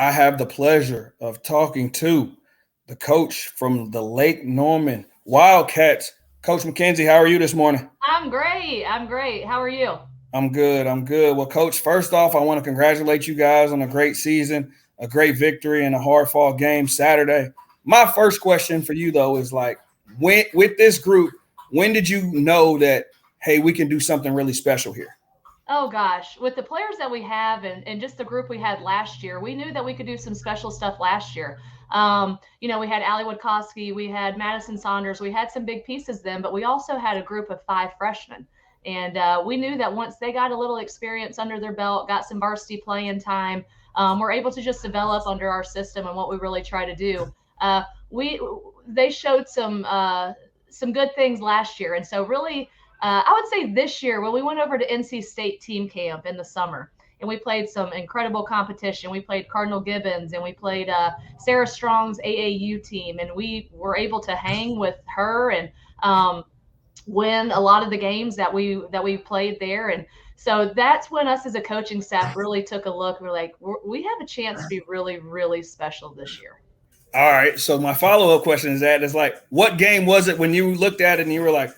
I have the pleasure of talking to the coach from the Lake Norman Wildcats. Coach McKenzie, how are you this morning? I'm great. I'm great. How are you? I'm good. I'm good. Well, Coach, first off, I want to congratulate you guys on a great season, a great victory, and a hard fought game Saturday. My first question for you, though, is like, when with this group, when did you know that, hey, we can do something really special here? Oh gosh, with the players that we have and just the group we had last year, we knew that we could do some special stuff last year. We had Allie Woodkowski, we had Madison Saunders, we had some big pieces then, but we also had a group of 5 freshmen. And we knew that once they got a little experience under their belt, got some varsity playing time, we're able to just develop under our system and what we really try to do. We They showed some good things last year, and so really I would say this year when we went over to NC State team camp in the summer and we played some incredible competition. We played Cardinal Gibbons and we played Sarah Strong's AAU team, and we were able to hang with her and win a lot of the games that we played there. And so that's when us as a coaching staff really took a look. We're like, we have a chance to be really, really special this year. All right. So my follow up question is like, what game was it when you looked at it and you were like,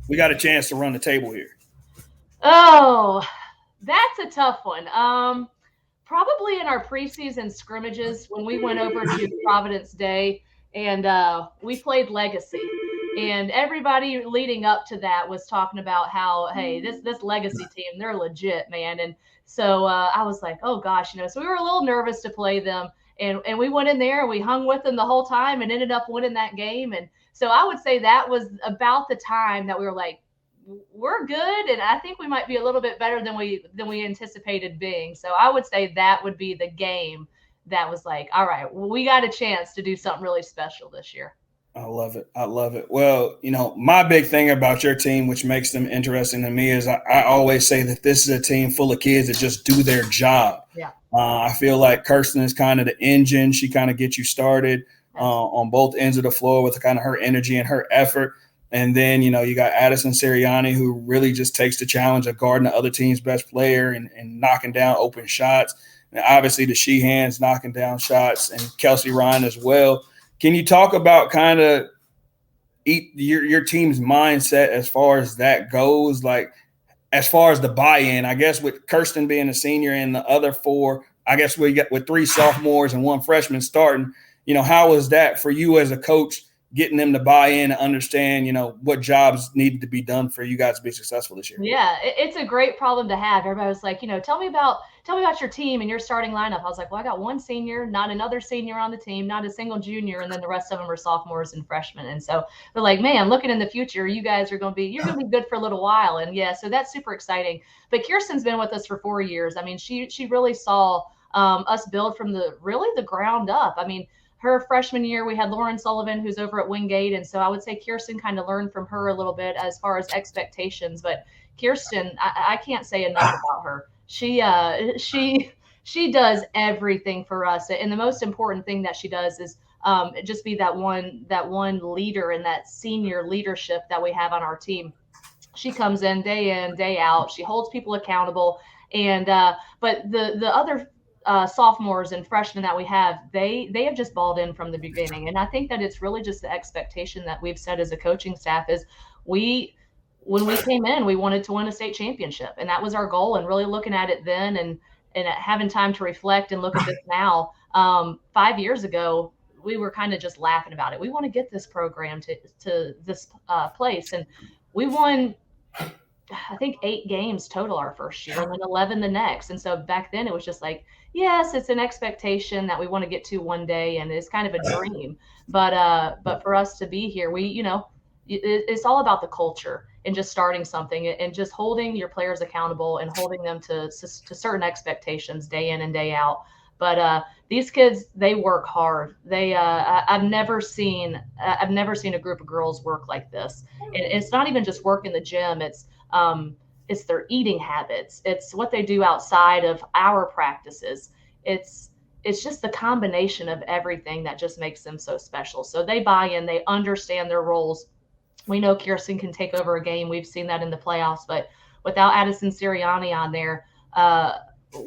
we got a chance to run the table here? Oh, that's a tough one. Probably in our preseason scrimmages when we went over to Providence Day and we played Legacy. And everybody leading up to that was talking about how, hey, this Legacy team, they're legit, man. And so I was like, oh gosh, so we were a little nervous to play them. And we went in there and we hung with them the whole time and ended up winning that game. And so I would say that was about the time that we were like, we're good, and I think we might be a little bit better than we anticipated being. So I would say that would be the game that was like, all right, well, we got a chance to do something really special this year. I love it. I love it. Well, my big thing about your team, which makes them interesting to me, is I always say that this is a team full of kids that just do their job. Yeah, I feel like Kirsten is kind of the engine. She kind of gets you started on both ends of the floor with kind of her energy and her effort. And then, you got Addison Sirianni, who really just takes the challenge of guarding the other team's best player and knocking down open shots. And obviously the Sheehans knocking down shots, and Kelsey Ryan as well. Can you talk about kind of your team's mindset as far as that goes? Like, as far as the buy-in, I guess with Kirsten being a senior and the other four, I guess we got with 3 sophomores and 1 freshman starting, how was that for you as a coach, getting them to buy in and understand, what jobs needed to be done for you guys to be successful this year? yeah, it's a great problem to have. Everybody was like, tell me about your team and your starting lineup. I was like, well, I got 1 senior, not another senior on the team, not a single junior, and then the rest of them are sophomores and freshmen. And so they're like, man, looking in the future, you guys you're gonna be good for a little while. And yeah, so that's super exciting. But Kirsten's been with us for 4 years. I mean, she really saw us build from the ground up. I mean, her freshman year, we had Lauren Sullivan, who's over at Wingate. And so I would say Kirsten kind of learned from her a little bit as far as expectations. But Kirsten, I can't say enough about her. She does everything for us. And the most important thing that she does is just be that one leader and that senior leadership that we have on our team. She comes in, day out. She holds people accountable. And but the other sophomores and freshmen that we have, they have just balled in from the beginning. And I think that it's really just the expectation that we've set as a coaching staff is we when we came in, we wanted to win a state championship, and that was our goal. And really looking at it then, and having time to reflect and look at this now. 5 years ago, we were kind of just laughing about it. We want to get this program to this place, and we won, I think, 8 games total our first year, and then 11 the next. And so back then, it was just like, yes, it's an expectation that we want to get to one day, and it's kind of a dream. But for us to be here, it's all about the culture and just starting something and just holding your players accountable and holding them to certain expectations day in and day out. But these kids, they work hard. I've never seen a group of girls work like this. And it's not even just work in the gym. It's their eating habits. It's what they do outside of our practices. It's just the combination of everything that just makes them so special. So they buy in, they understand their roles. We know Kirsten can take over a game. We've seen that in the playoffs, but without Addison Sirianni on there,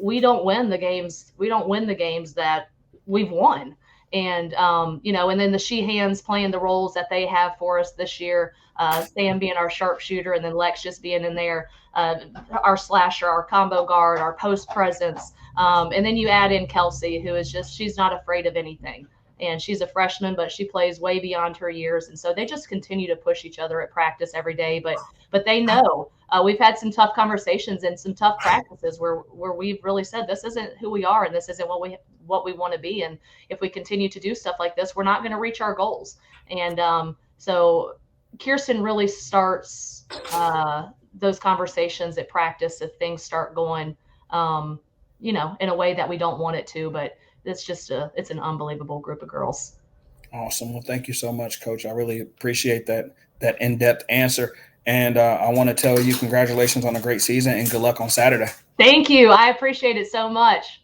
we don't win the games. We don't win the games that we've won. And, and then the she hands playing the roles that they have for us this year, Sam being our sharpshooter, and then Lex just being in there, our slasher, our combo guard, our post presence. And then you add in Kelsey, who is she's not afraid of anything. And she's a freshman, but she plays way beyond her years. And so they just continue to push each other at practice every day. But they know we've had some tough conversations and some tough practices where we've really said this isn't who we are and this isn't what we want to be. And if we continue to do stuff like this, we're not going to reach our goals. And so Kirsten really starts those conversations at practice if things start going, in a way that we don't want it to. But it's an unbelievable group of girls. Awesome. Well, thank you so much, Coach. I really appreciate that in-depth answer. And I want to tell you congratulations on a great season and good luck on Saturday. Thank you. I appreciate it so much.